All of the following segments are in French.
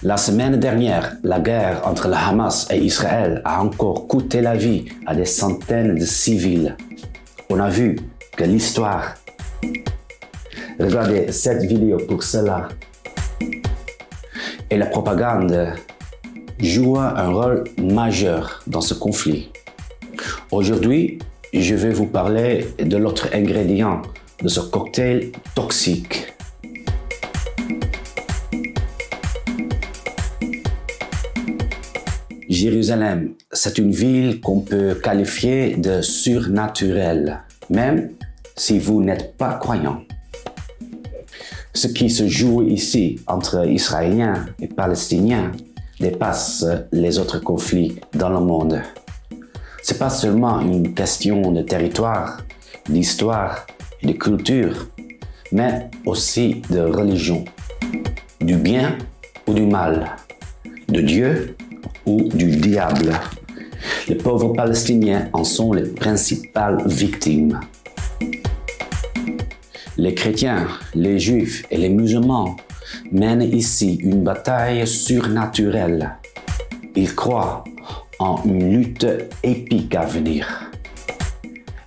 La semaine dernière, la guerre entre le Hamas et Israël a encore coûté la vie à des centaines de civils. On a vu que l'histoire... Regardez cette vidéo pour cela. Et la propagande joue un rôle majeur dans ce conflit. Aujourd'hui, je vais vous parler de l'autre ingrédient de ce cocktail toxique. Jérusalem, c'est une ville qu'on peut qualifier de surnaturelle, même si vous n'êtes pas croyant. Ce qui se joue ici entre Israéliens et Palestiniens dépasse les autres conflits dans le monde. Ce n'est pas seulement une question de territoire, d'histoire et de culture, mais aussi de religion, du bien ou du mal, de Dieu ou du diable. Les pauvres Palestiniens en sont les principales victimes. Les chrétiens, les juifs et les musulmans mènent ici une bataille surnaturelle. Ils croient en une lutte épique à venir.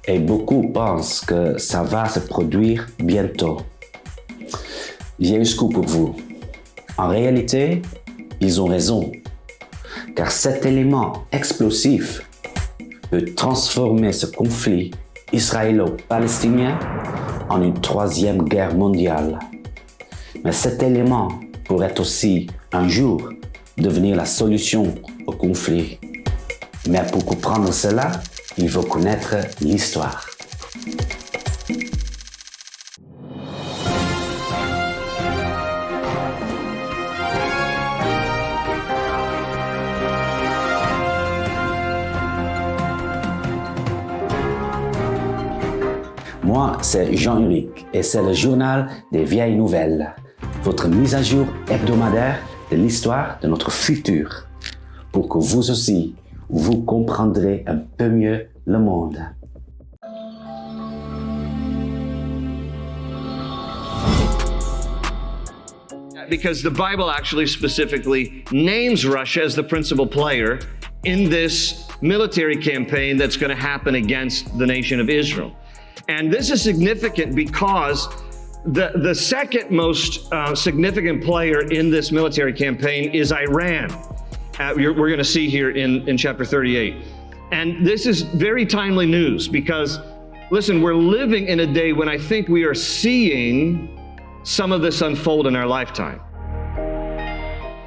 Et beaucoup pensent que ça va se produire bientôt. J'ai un scoop pour vous. En réalité, ils ont raison. Car cet élément explosif peut transformer ce conflit israélo-palestinien en une troisième guerre mondiale. Mais cet élément pourrait aussi, un jour, devenir la solution au conflit. Mais pour comprendre cela, il faut connaître l'histoire. Moi, c'est Jean-Éric et c'est le journal des vieilles nouvelles, votre mise à jour hebdomadaire de l'histoire de notre futur, pour que vous aussi, vous comprendrez un peu mieux le monde. Because the Bible actually specifically names Russia as the principal player in this military campaign that's going to happen against the nation of Israel. And this is significant because the second most significant player in this military campaign is Iran. We're going to see here in chapter 38. And this is very timely news because, listen, we're living in a day when I think we are seeing some of this unfold in our lifetime.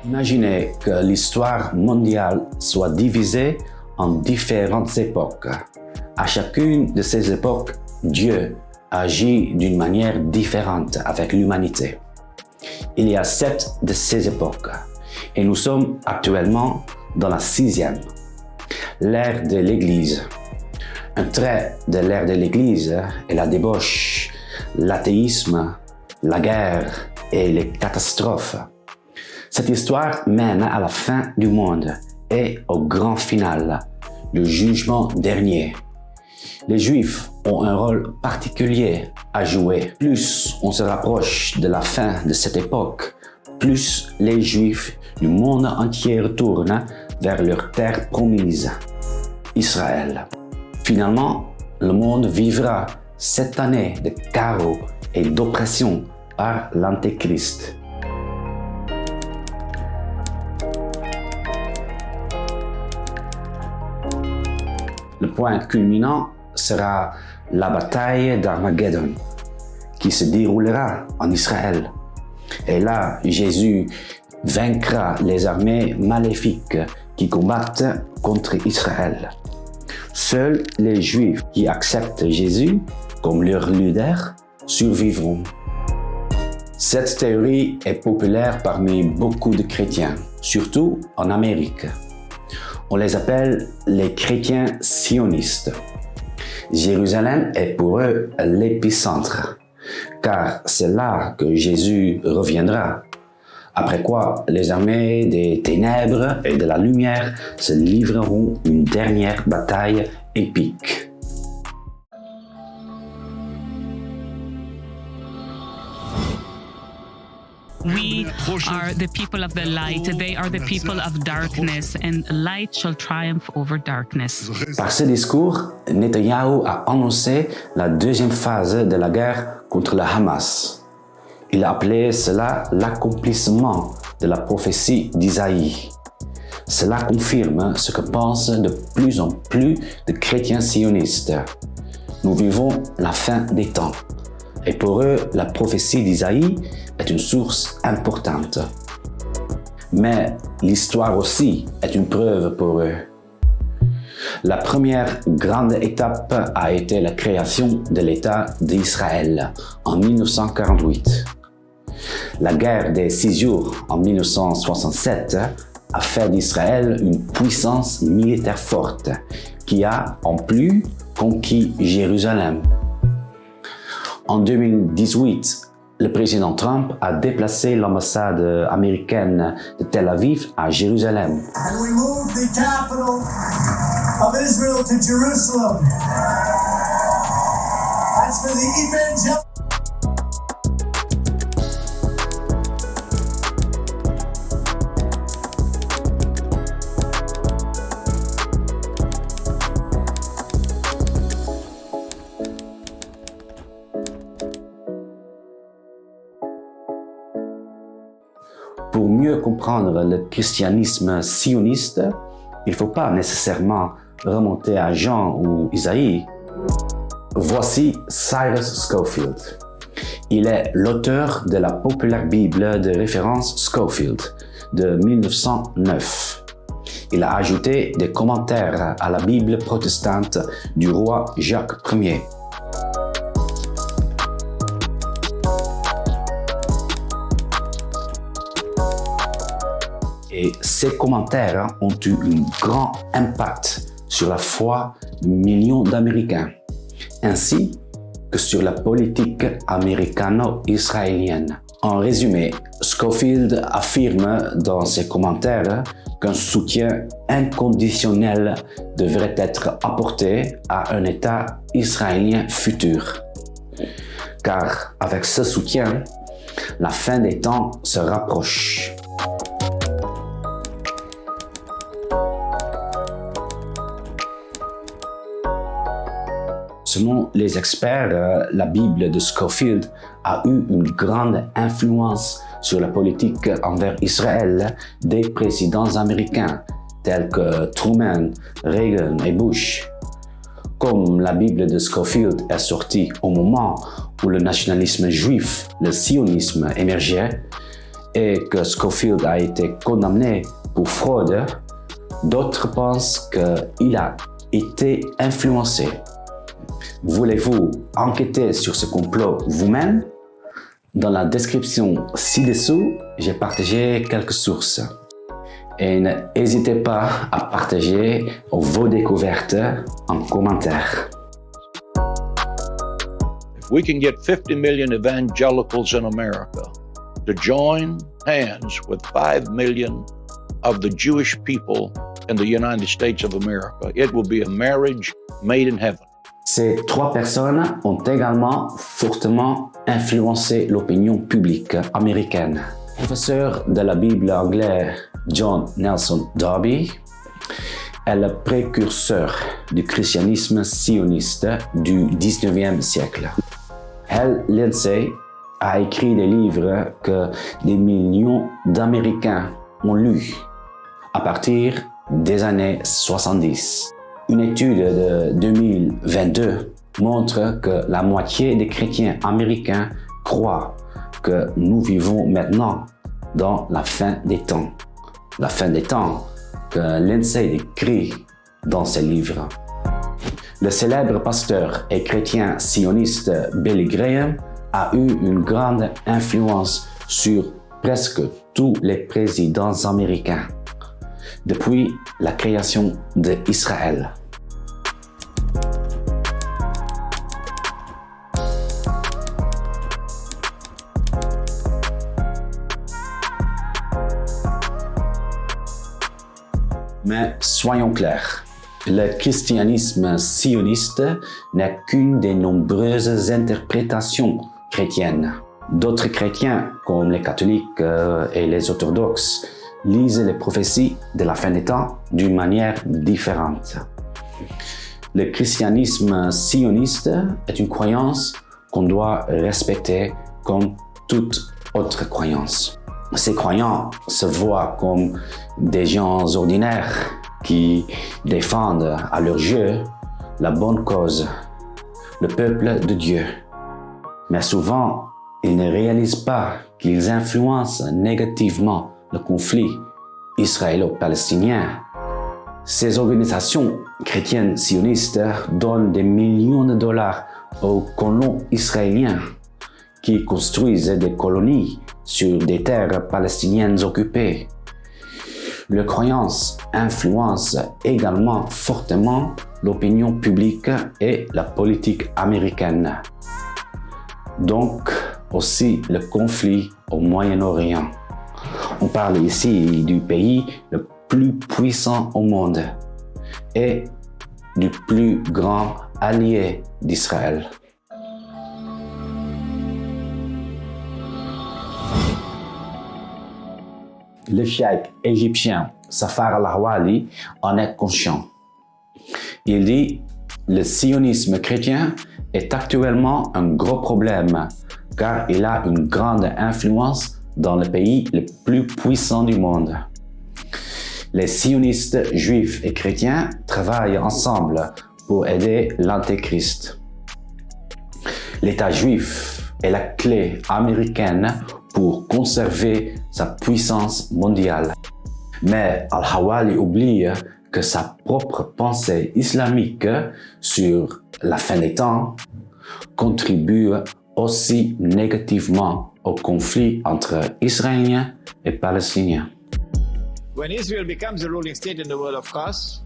Imaginez que l'histoire mondiale soit divisée en différentes époques. À chacune de ces époques, Dieu agit d'une manière différente avec l'humanité. Il y a 7 de ces époques et nous sommes actuellement dans la 6e, l'ère de l'Église. Un trait de l'ère de l'Église est la débauche, l'athéisme, la guerre et les catastrophes. Cette histoire mène à la fin du monde et au grand final, le jugement dernier. Les Juifs ont un rôle particulier à jouer. Plus on se rapproche de la fin de cette époque, plus les Juifs du monde entier retournent vers leur terre promise, Israël. Finalement, le monde vivra cette année de chaos et d'oppression par l'Antéchrist. Le point culminant sera la bataille d'Armageddon, qui se déroulera en Israël. Et là, Jésus vaincra les armées maléfiques qui combattent contre Israël. Seuls les Juifs qui acceptent Jésus comme leur leader survivront. Cette théorie est populaire parmi beaucoup de chrétiens, surtout en Amérique. On les appelle les chrétiens sionistes. Jérusalem est pour eux l'épicentre, car c'est là que Jésus reviendra. Après quoi, les armées des ténèbres et de la lumière se livreront une dernière bataille épique. We are the people of the light. They are the people of darkness, and light shall triumph over darkness. Par ce discours, Netanyahou a annoncé la deuxième phase de la guerre contre le Hamas. Il a appelé cela l'accomplissement de la prophétie d'Isaïe. Cela confirme ce que pensent de plus en plus de chrétiens sionistes. Nous vivons la fin des temps. Et pour eux, la prophétie d'Isaïe est une source importante. Mais l'histoire aussi est une preuve pour eux. La première grande étape a été la création de l'État d'Israël en 1948. La guerre des 6 jours en 1967 a fait d'Israël une puissance militaire forte qui a en plus conquis Jérusalem. En 2018, le président Trump a déplacé l'ambassade américaine de Tel Aviv à Jérusalem. And we moved the capital of Israel to Jerusalem. That's for the evangelical. Pour mieux comprendre le christianisme sioniste, il ne faut pas nécessairement remonter à Jean ou Isaïe. Voici Cyrus Scofield. Il est l'auteur de la populaire Bible de référence Scofield de 1909. Il a ajouté des commentaires à la Bible protestante du roi Jacques Ier. Et ces commentaires ont eu un grand impact sur la foi de millions d'Américains, ainsi que sur la politique américano-israélienne. En résumé, Scofield affirme dans ses commentaires qu'un soutien inconditionnel devrait être apporté à un État israélien futur. Car avec ce soutien, la fin des temps se rapproche. Selon les experts, la Bible de Scofield a eu une grande influence sur la politique envers Israël des présidents américains tels que Truman, Reagan et Bush. Comme la Bible de Scofield est sortie au moment où le nationalisme juif, le sionisme émergeait, et que Scofield a été condamné pour fraude, d'autres pensent qu'il a été influencé. Voulez-vous enquêter sur ce complot vous-même? Dans la description ci-dessous, j'ai partagé quelques sources. Et n'hésitez pas à partager vos découvertes en commentaire. If we can get 50 million evangelicals in America to join hands with 5 million of the Jewish people in the United States of America, it will be a marriage made in heaven. Ces 3 personnes ont également fortement influencé l'opinion publique américaine. Professeur de la Bible anglais John Nelson Darby est le précurseur du christianisme sioniste du 19e siècle. Hal Lindsey a écrit des livres que des millions d'Américains ont lus à partir des années 70. Une étude de 2022 montre que la moitié des chrétiens américains croient que nous vivons maintenant dans la fin des temps. La fin des temps que Lindsey décrit dans ses livres. Le célèbre pasteur et chrétien sioniste Billy Graham a eu une grande influence sur presque tous les présidents américains depuis la création d'Israël. Mais soyons clairs, le christianisme sioniste n'est qu'une des nombreuses interprétations chrétiennes. D'autres chrétiens, comme les catholiques et les orthodoxes, lisent les prophéties de la fin des temps d'une manière différente. Le christianisme sioniste est une croyance qu'on doit respecter comme toute autre croyance. Ces croyants se voient comme des gens ordinaires qui défendent à leur jeu la bonne cause, le peuple de Dieu. Mais souvent, ils ne réalisent pas qu'ils influencent négativement le conflit israélo-palestinien. Ces organisations chrétiennes sionistes donnent des millions de dollars aux colons israéliens qui construisent des colonies sur des terres palestiniennes occupées. Leurs croyances influencent également fortement l'opinion publique et la politique américaine. Donc, aussi le conflit au Moyen-Orient. On parle ici du pays le plus puissant au monde et du plus grand allié d'Israël. Le cheikh égyptien Safar al-Hawali en est conscient. Il dit « Le sionisme chrétien est actuellement un gros problème car il a une grande influence dans le pays le plus puissant du monde. Les sionistes juifs et chrétiens travaillent ensemble pour aider l'Antéchrist. L'État juif est la clé américaine pour conserver sa puissance mondiale. Mais Al-Hawali oublie que sa propre pensée islamique sur la fin des temps contribue aussi négativement au conflit entre Israéliens et Palestiniens. When Israel becomes a ruling state in the world, of course,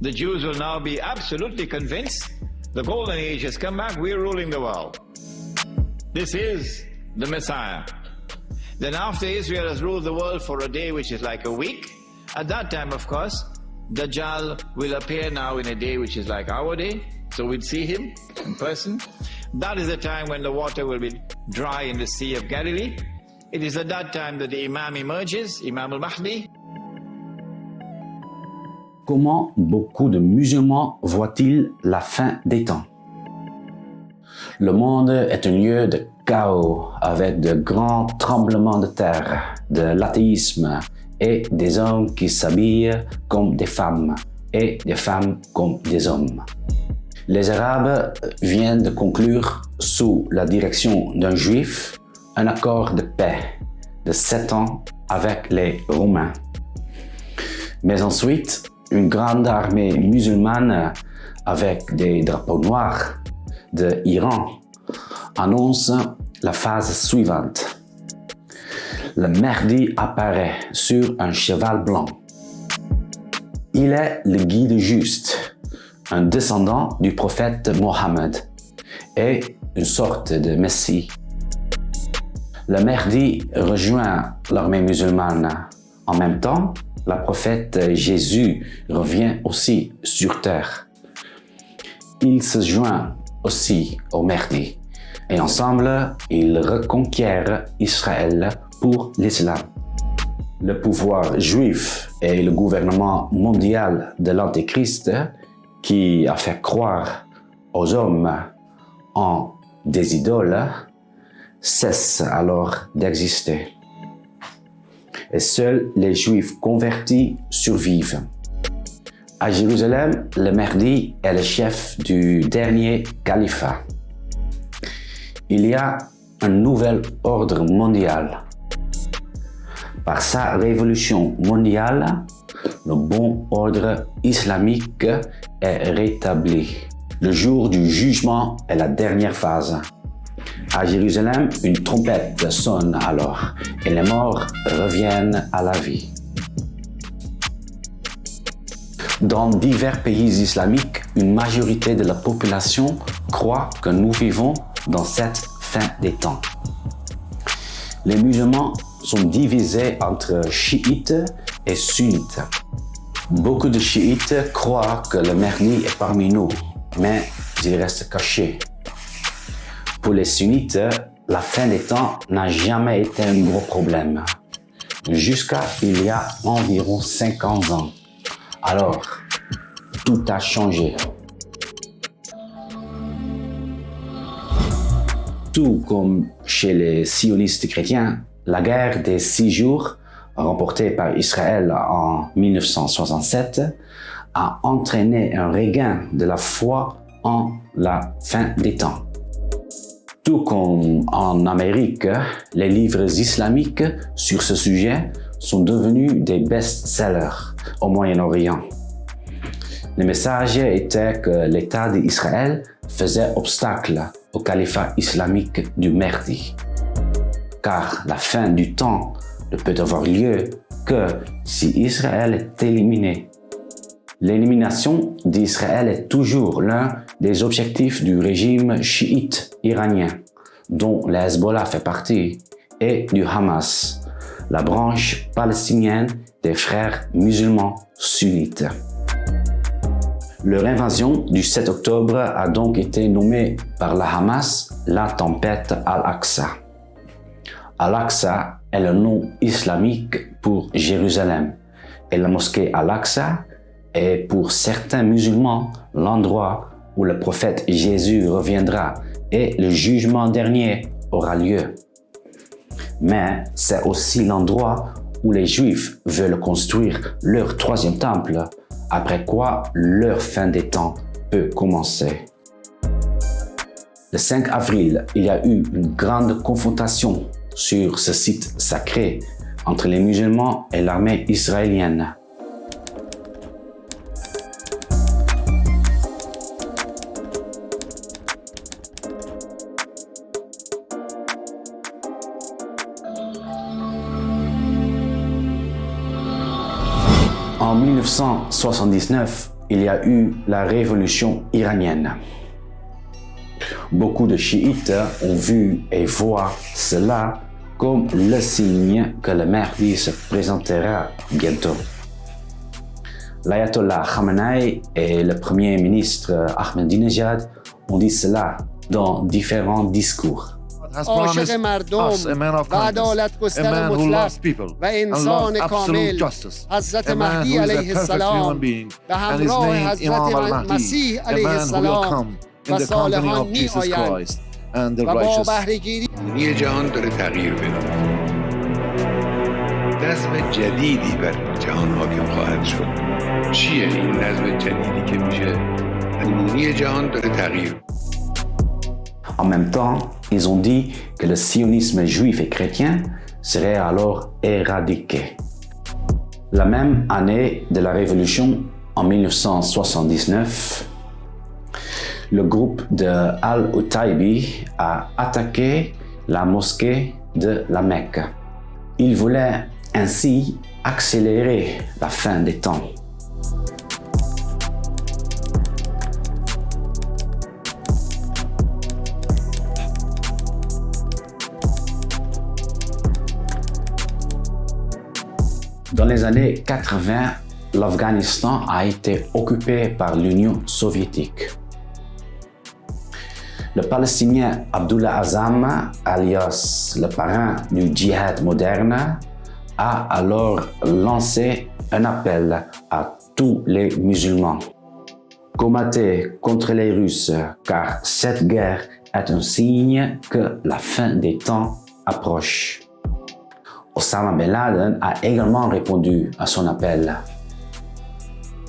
the Jews will now be absolutely convinced the golden age has come back, we're ruling the world. This is the Messiah. Then after Israel has ruled the world for a day which is like a week, at that time, of course, Dajjal will appear now in a day which is like our day, so we'll see him in person. That is the time when the water will be dry in the Sea of Galilee. It is at that time that the Imam emerges, Imam al-Mahdi. Comment beaucoup de musulmans voient-ils la fin des temps? Le monde est un lieu de chaos avec de grands tremblements de terre, de l'athéisme et des hommes qui s'habillent comme des femmes et des femmes comme des hommes. Les Arabes viennent de conclure sous la direction d'un Juif un accord de paix de 7 ans avec les Romains. Mais ensuite, une grande armée musulmane avec des drapeaux noirs de Iran annonce la phase suivante. Le Mahdi apparaît sur un cheval blanc. Il est le guide juste, un descendant du prophète Mohammed et une sorte de messie. Le Mahdi rejoint l'armée musulmane. En même temps, le prophète Jésus revient aussi sur terre. Il se joint aussi au Mahdi et ensemble, ils reconquièrent Israël pour l'islam. Le pouvoir juif et le gouvernement mondial de l'Antéchrist, qui a fait croire aux hommes en des idoles, cessent alors d'exister. Et seuls les Juifs convertis survivent. À Jérusalem, le Mahdi est le chef du dernier califat. Il y a un nouvel ordre mondial. Par sa révolution mondiale, le bon ordre islamique est rétabli. Le jour du jugement est la dernière phase. À Jérusalem, une trompette sonne alors et les morts reviennent à la vie. Dans divers pays islamiques, une majorité de la population croit que nous vivons dans cette fin des temps. Les musulmans sont divisés entre chiites et sunnites. Beaucoup de chiites croient que le Mahdi est parmi nous, mais il reste caché. Pour les sunnites, la fin des temps n'a jamais été un gros problème, jusqu'à il y a environ 50 ans. Alors, tout a changé. Tout comme chez les sionistes chrétiens, la guerre des 6 jours, remportée par Israël en 1967, a entraîné un regain de la foi en la fin des temps. Tout comme en Amérique, les livres islamiques sur ce sujet sont devenus des best-sellers au Moyen-Orient. Le message était que l'État d'Israël faisait obstacle au califat islamique du Mahdi, car la fin du temps ne peut avoir lieu que si Israël est éliminé. L'élimination d'Israël est toujours l'un des objectifs du régime chiite iranien, dont le Hezbollah fait partie, et du Hamas, la branche palestinienne des frères musulmans sunnites. Leur invasion du 7 octobre a donc été nommée par la Hamas la tempête Al-Aqsa. Al-Aqsa est le nom islamique pour Jérusalem, et la mosquée Al-Aqsa est pour certains musulmans l'endroit où le prophète Jésus reviendra et le jugement dernier aura lieu. Mais c'est aussi l'endroit où les Juifs veulent construire leur 3e temple, après quoi leur fin des temps peut commencer. Le 5 avril, il y a eu une grande confrontation sur ce site sacré entre les musulmans et l'armée israélienne. En 1979, il y a eu la révolution iranienne. Beaucoup de chiites ont vu et voient cela comme le signe que le Mahdi se présentera bientôt. L'ayatollah Khamenei et le premier ministre Ahmadinejad ont dit cela dans différents discours. عاشق مردم و عدالت گستر مطلق و انسان کامل حضرت مهدی علیه السلام به همراه حضرت مسیح علیه السلام و صالحان می آیند و با بهره‌گیری جهان داره تغییر پیدا نظم جدیدی بر جهان حاکم خواهد شد. چیه این نظم جدیدی که میشه؟ عمومی جهان داره تغییر. En même temps, ils ont dit que le sionisme juif et chrétien serait alors éradiqué. La même année de la Révolution, en 1979, le groupe de Al-Utaibi a attaqué la mosquée de la Mecque. Ils voulaient ainsi accélérer la fin des temps. Dans les années 80, l'Afghanistan a été occupé par l'Union soviétique. Le Palestinien Abdullah Azzam, alias le parrain du djihad moderne, a alors lancé un appel à tous les musulmans. Combattez contre les Russes, car cette guerre est un signe que la fin des temps approche. Osama Ben Laden a également répondu à son appel.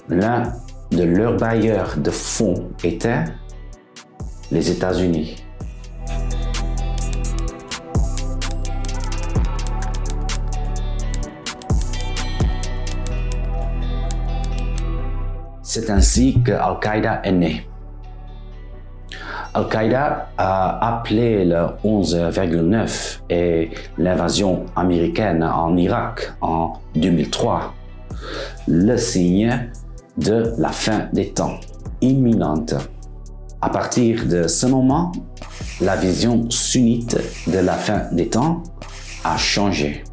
L'un de leurs bailleurs de fonds était les États-Unis. C'est ainsi que Al-Qaïda est né. Al-Qaïda a appelé le 11/9 et l'invasion américaine en Irak en 2003 le signe de la fin des temps imminente. À partir de ce moment, la vision sunnite de la fin des temps a changé.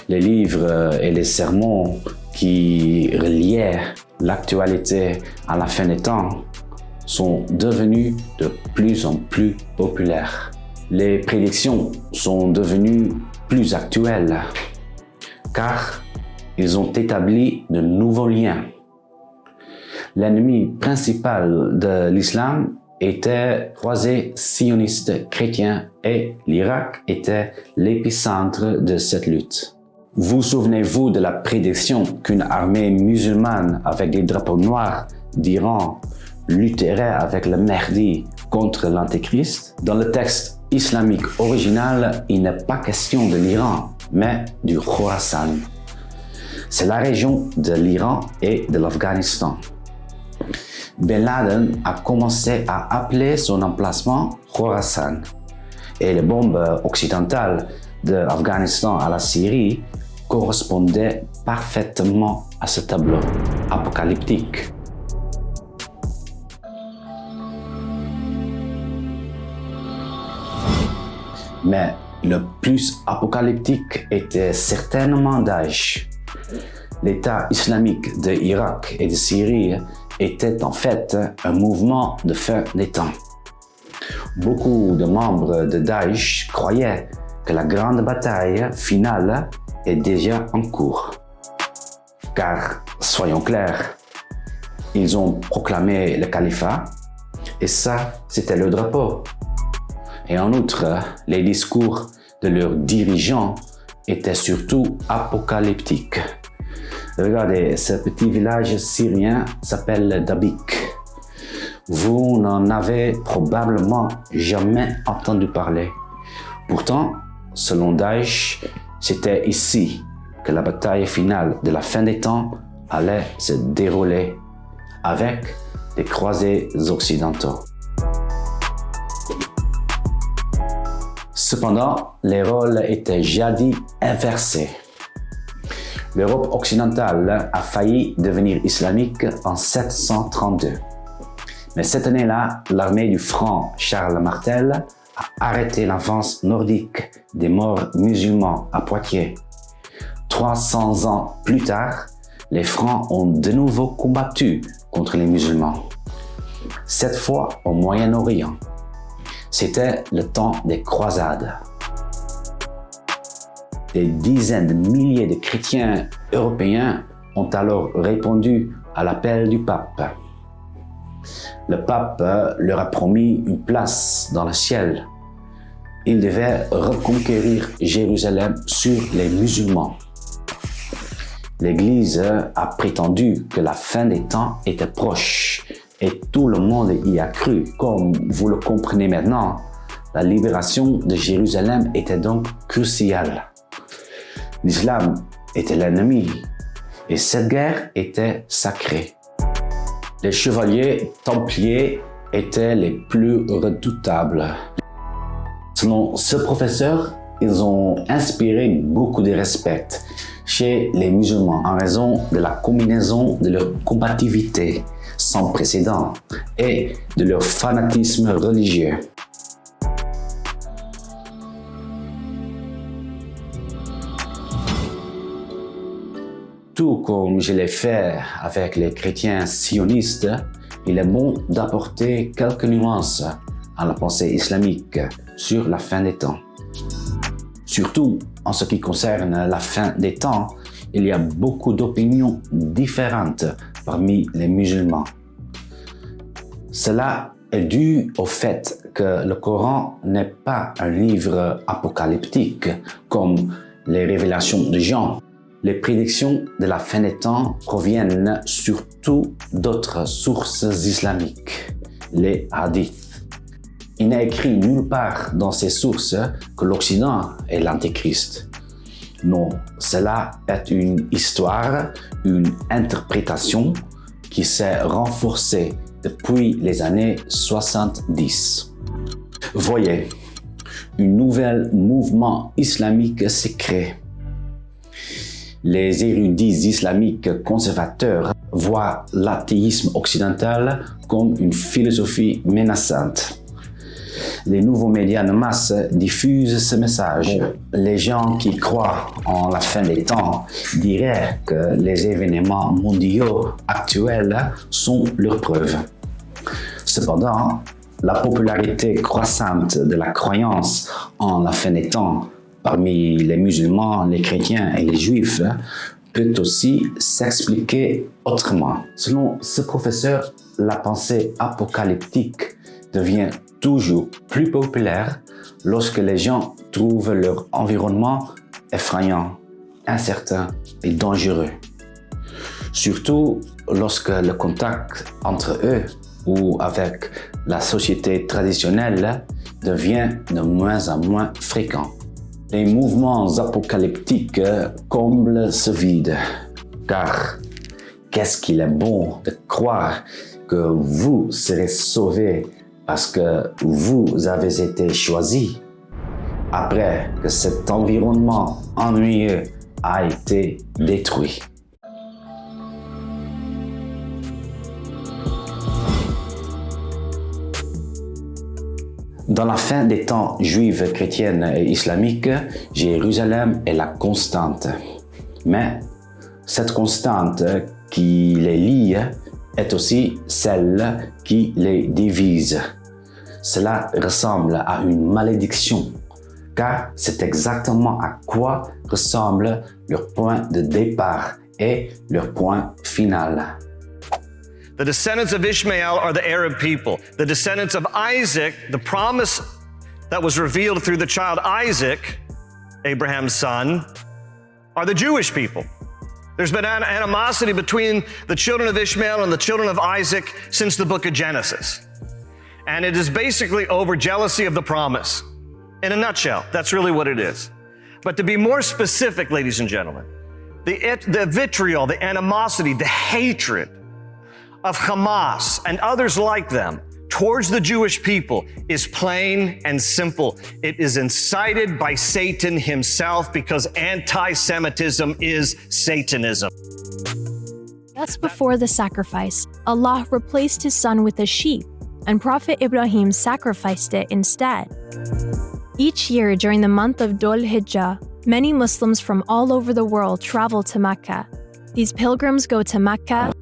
Les livres et les sermons qui reliaient l'actualité à la fin des temps sont devenus de plus en plus populaires. Les prédictions sont devenues plus actuelles car ils ont établi de nouveaux liens. L'ennemi principal de l'islam était croisés sionistes chrétiens et l'Irak était l'épicentre de cette lutte. Vous souvenez-vous de la prédiction qu'une armée musulmane avec des drapeaux noirs d'Iran lutterait avec le Mahdi contre l'Antéchrist? Dans le texte islamique original, il n'est pas question de l'Iran, mais du Khorasan. C'est la région de l'Iran et de l'Afghanistan. Ben Laden a commencé à appeler son emplacement Khorasan et les bombes occidentales de l'Afghanistan à la Syrie correspondaient parfaitement à ce tableau apocalyptique. Mais le plus apocalyptique était certainement Daesh. L'État islamique de Irak et de Syrie était en fait un mouvement de fin des temps. Beaucoup de membres de Daesh croyaient que la grande bataille finale est déjà en cours. Car, soyons clairs, ils ont proclamé le califat et ça, c'était le drapeau. Et en outre, les discours de leurs dirigeants étaient surtout apocalyptiques. Regardez, ce petit village syrien s'appelle Dabik. Vous n'en avez probablement jamais entendu parler. Pourtant, selon Daesh, c'était ici que la bataille finale de la fin des temps allait se dérouler avec des croisés occidentaux. Cependant, les rôles étaient jadis inversés. L'Europe occidentale a failli devenir islamique en 732. Mais cette année-là, l'armée du franc Charles Martel a arrêté l'avance nordique des morts musulmans à Poitiers. 300 ans plus tard, les Francs ont de nouveau combattu contre les musulmans. Cette fois au Moyen-Orient. C'était le temps des croisades. Des dizaines de milliers de chrétiens européens ont alors répondu à l'appel du pape. Le pape leur a promis une place dans le ciel. Ils devaient reconquérir Jérusalem sur les musulmans. L'Église a prétendu que la fin des temps était proche et tout le monde y a cru. Comme vous le comprenez maintenant, la libération de Jérusalem était donc cruciale. L'islam était l'ennemi et cette guerre était sacrée. Les chevaliers templiers étaient les plus redoutables. Selon ce professeur, ils ont inspiré beaucoup de respect chez les musulmans en raison de la combinaison de leur combativité sans précédent et de leur fanatisme religieux. Tout comme je l'ai fait avec les chrétiens sionistes, il est bon d'apporter quelques nuances à la pensée islamique sur la fin des temps. Surtout en ce qui concerne la fin des temps, il y a beaucoup d'opinions différentes parmi les musulmans. Cela est dû au fait que le Coran n'est pas un livre apocalyptique comme les révélations de Jean. Les prédictions de la fin des temps proviennent surtout d'autres sources islamiques, les hadiths. Il n'est écrit nulle part dans ces sources que l'Occident est l'Antéchrist. Non, cela est une histoire, une interprétation qui s'est renforcée depuis les années 70. Voyez, un nouvel mouvement islamique s'est créé. Les érudits islamiques conservateurs voient l'athéisme occidental comme une philosophie menaçante. Les nouveaux médias de masse diffusent ce message. Les gens qui croient en la fin des temps diraient que les événements mondiaux actuels sont leur preuve. Cependant, la popularité croissante de la croyance en la fin des temps parmi les musulmans, les chrétiens et les juifs peut aussi s'expliquer autrement. Selon ce professeur, la pensée apocalyptique devient toujours plus populaire lorsque les gens trouvent leur environnement effrayant, incertain et dangereux. Surtout lorsque le contact entre eux ou avec la société traditionnelle devient de moins en moins fréquent. Les mouvements apocalyptiques comblent ce vide, car qu'est-ce qu'il est bon de croire que vous serez sauvés parce que vous avez été choisis, après que cet environnement ennuyeux a été détruit. Dans la fin des temps juifs, chrétiennes et islamiques, Jérusalem est la constante. Mais cette constante qui les lie est aussi celle qui les divise. Cela ressemble à une malédiction, car c'est exactement à quoi ressemble leur point de départ et leur point final. The descendants of Ishmael are the Arab people. The descendants of Isaac, the promise that was revealed through the child Isaac, Abraham's son, are the Jewish people. There's been animosity between the children of Ishmael and the children of Isaac since the book of Genesis. And it is basically over jealousy of the promise. In a nutshell, that's really what it is. But to be more specific, ladies and gentlemen, the vitriol, the animosity, the hatred of Hamas and others like them towards the Jewish people is plain and simple. It is incited by Satan himself because anti-Semitism is Satanism. Just before the sacrifice, Allah replaced his son with a sheep, and Prophet Ibrahim sacrificed it instead. Each year during the month of Dhul Hijjah, many Muslims from all over the world travel to Mecca. These pilgrims go to Mecca.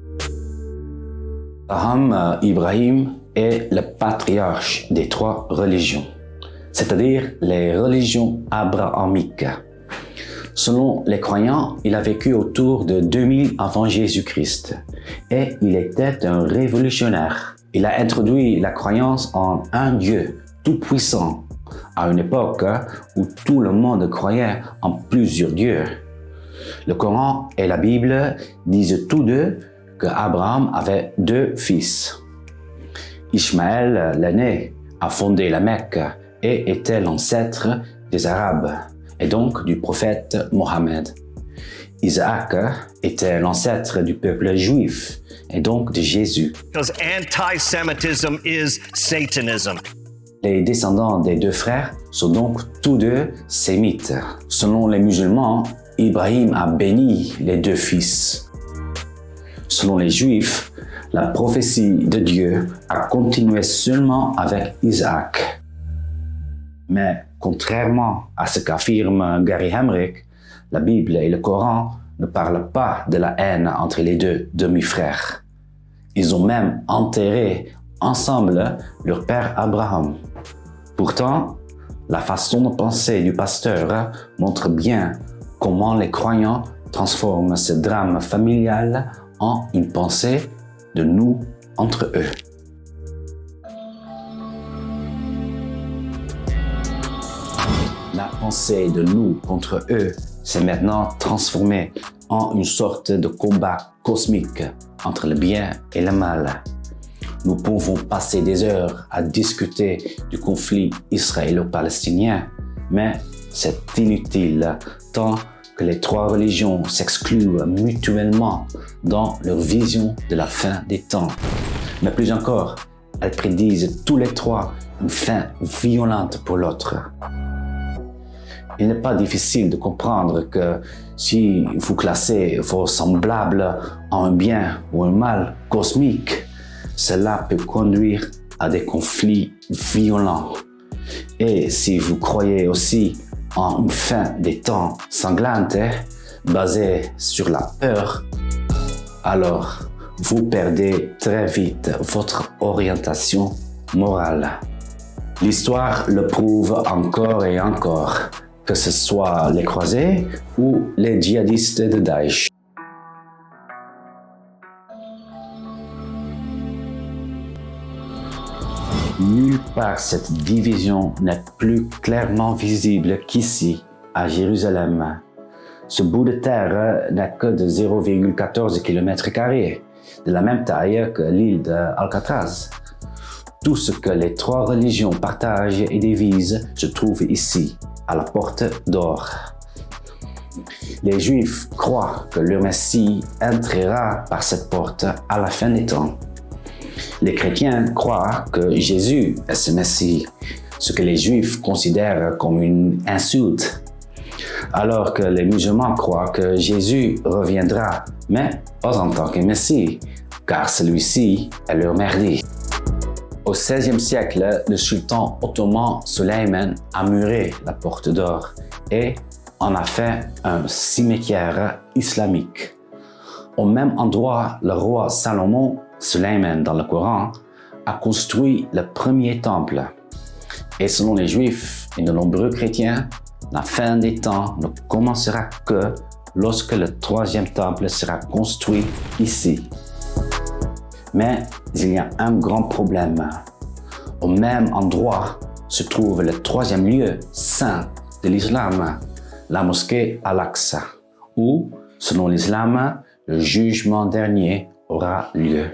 Ibrahim est le patriarche des trois religions, c'est-à-dire les religions abrahamiques. Selon les croyants, il a vécu autour de 2000 avant Jésus-Christ et il était un révolutionnaire. Il a introduit la croyance en un Dieu tout-puissant à une époque où tout le monde croyait en plusieurs dieux. Le Coran et la Bible disent tous deux qu'Abraham avait deux fils. Ishmaël, l'aîné, a fondé la Mecque et était l'ancêtre des Arabes, et donc du prophète Mohammed. Isaac était l'ancêtre du peuple juif, et donc de Jésus. Because anti-Semitism is Satanism. Les descendants des deux frères sont donc tous deux sémites. Selon les musulmans, Ibrahim a béni les deux fils. Selon les Juifs, la prophétie de Dieu a continué seulement avec Isaac. Mais contrairement à ce qu'affirme Gary Hamrick, la Bible et le Coran ne parlent pas de la haine entre les deux demi-frères. Ils ont même enterré ensemble leur père Abraham. Pourtant, la façon de penser du pasteur montre bien comment les croyants transforment ce drame familial en une pensée de nous entre eux. La pensée de nous contre eux s'est maintenant transformée en une sorte de combat cosmique entre le bien et le mal. Nous pouvons passer des heures à discuter du conflit israélo-palestinien, mais c'est inutile tant que les trois religions s'excluent mutuellement dans leur vision de la fin des temps. Mais plus encore, elles prédisent tous les trois une fin violente pour l'autre. Il n'est pas difficile de comprendre que si vous classez vos semblables en un bien ou un mal cosmique, cela peut conduire à des conflits violents. Et si vous croyez aussi en une fin des temps sanglante, basée sur la peur, alors vous perdez très vite votre orientation morale. L'histoire le prouve encore et encore, que ce soit les croisés ou les djihadistes de Daesh. Nulle part cette division n'est plus clairement visible qu'ici, à Jérusalem. Ce bout de terre n'est que de 0,14 km², de la même taille que l'île d'Alcatraz. Tout ce que les trois religions partagent et divisent se trouve ici, à la porte d'or. Les Juifs croient que leur Messie entrera par cette porte à la fin des temps. Les chrétiens croient que Jésus est ce Messie, ce que les Juifs considèrent comme une insulte, alors que les musulmans croient que Jésus reviendra, mais pas en tant que Messie, car celui-ci est leur Mahdi. Au XVIe siècle, le sultan ottoman Sulayman a muré la porte d'or et en a fait un cimetière islamique. Au même endroit, le roi Salomon, Sulayman dans le Coran, a construit le premier temple. Et selon les Juifs et de nombreux chrétiens, la fin des temps ne commencera que lorsque le troisième temple sera construit ici. Mais il y a un grand problème. Au même endroit se trouve le troisième lieu saint de l'islam, la mosquée Al-Aqsa, où, selon l'islam, le jugement dernier aura lieu.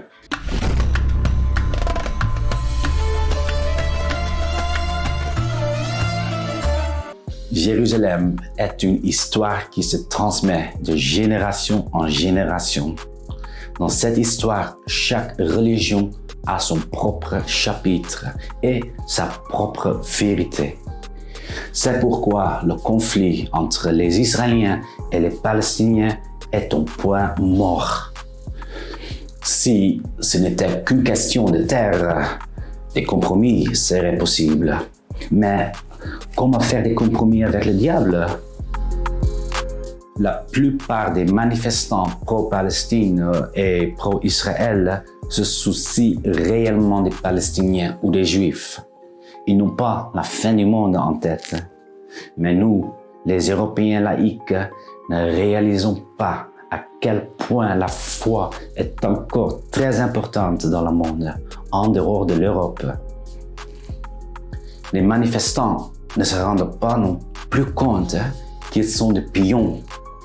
Jérusalem est une histoire qui se transmet de génération en génération. Dans cette histoire, chaque religion a son propre chapitre et sa propre vérité. C'est pourquoi le conflit entre les Israéliens et les Palestiniens est un point mort. Si ce n'était qu'une question de terre, des compromis seraient possibles. Mais comment faire des compromis avec le diable? La plupart des manifestants pro-Palestine et pro-Israël se soucient réellement des Palestiniens ou des Juifs. Ils n'ont pas la fin du monde en tête. Mais nous, les Européens laïcs, ne réalisons pas à quel point la foi est encore très importante dans le monde, en dehors de l'Europe. Les manifestants ne se rendent pas non plus compte qu'ils sont des pions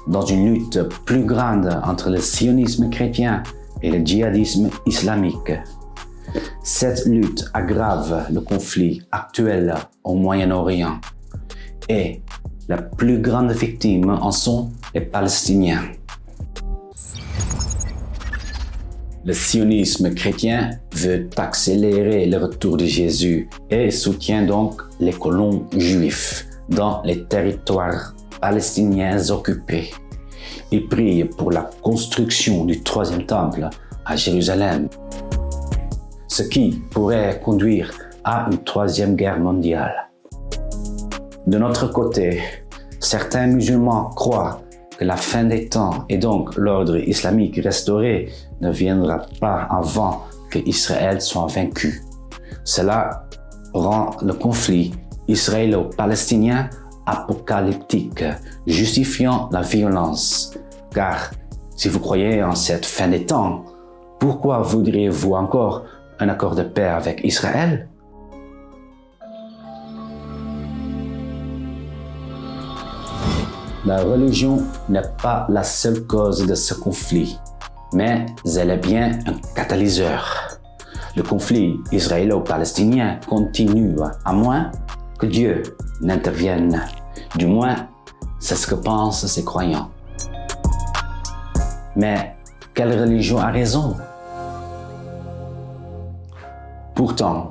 dans une lutte plus grande entre le sionisme chrétien et le djihadisme islamique. Cette lutte aggrave le conflit actuel au Moyen-Orient et la plus grande victime en sont les Palestiniens. Le sionisme chrétien veut accélérer le retour de Jésus et soutient donc les colons juifs dans les territoires palestiniens occupés. Il prie pour la construction du troisième temple à Jérusalem, ce qui pourrait conduire à une troisième guerre mondiale. De notre côté, certains musulmans croient que la fin des temps et donc l'ordre islamique restauré ne viendra pas avant que Israël soit vaincu. Cela rend le conflit israélo-palestinien apocalyptique, justifiant la violence. Car si vous croyez en cette fin des temps, pourquoi voudriez-vous encore un accord de paix avec Israël? La religion n'est pas la seule cause de ce conflit, mais elle est bien un catalyseur. Le conflit israélo-palestinien continue à moins que Dieu n'intervienne. Du moins, c'est ce que pensent ces croyants. Mais quelle religion a raison? Pourtant,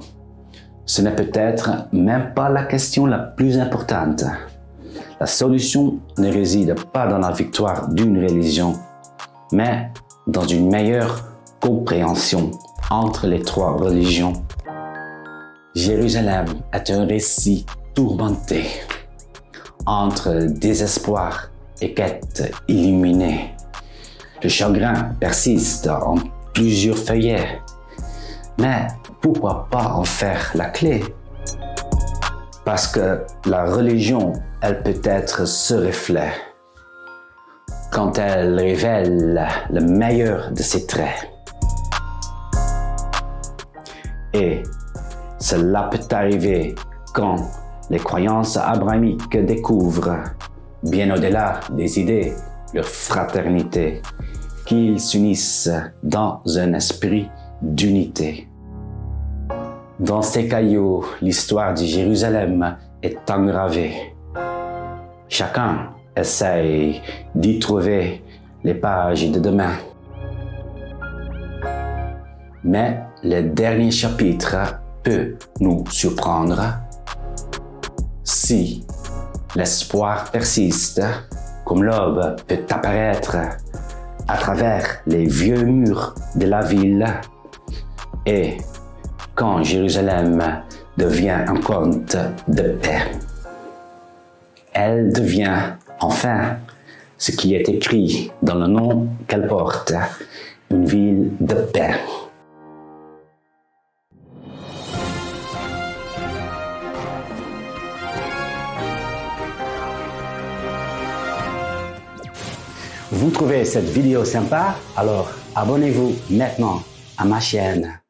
ce n'est peut-être même pas la question la plus importante. La solution ne réside pas dans la victoire d'une religion, mais dans une meilleure compréhension entre les trois religions. Jérusalem est un récit tourmenté entre désespoir et quête illuminée. Le chagrin persiste en plusieurs feuillets, mais pourquoi pas en faire la clé? Parce que la religion, elle peut être ce reflet quand elle révèle le meilleur de ses traits. Et cela peut arriver quand les croyances abrahamiques découvrent, bien au-delà des idées, leur fraternité, qu'ils s'unissent dans un esprit d'unité. Dans ces cailloux, l'histoire de Jérusalem est engravée. Chacun essaye d'y trouver les pages de demain. Mais le dernier chapitre peut nous surprendre si l'espoir persiste, comme l'aube peut apparaître à travers les vieux murs de la ville et quand Jérusalem devient un conte de paix. Elle devient enfin ce qui est écrit dans le nom qu'elle porte, une ville de paix. Vous trouvez cette vidéo sympa? Alors abonnez-vous maintenant à ma chaîne.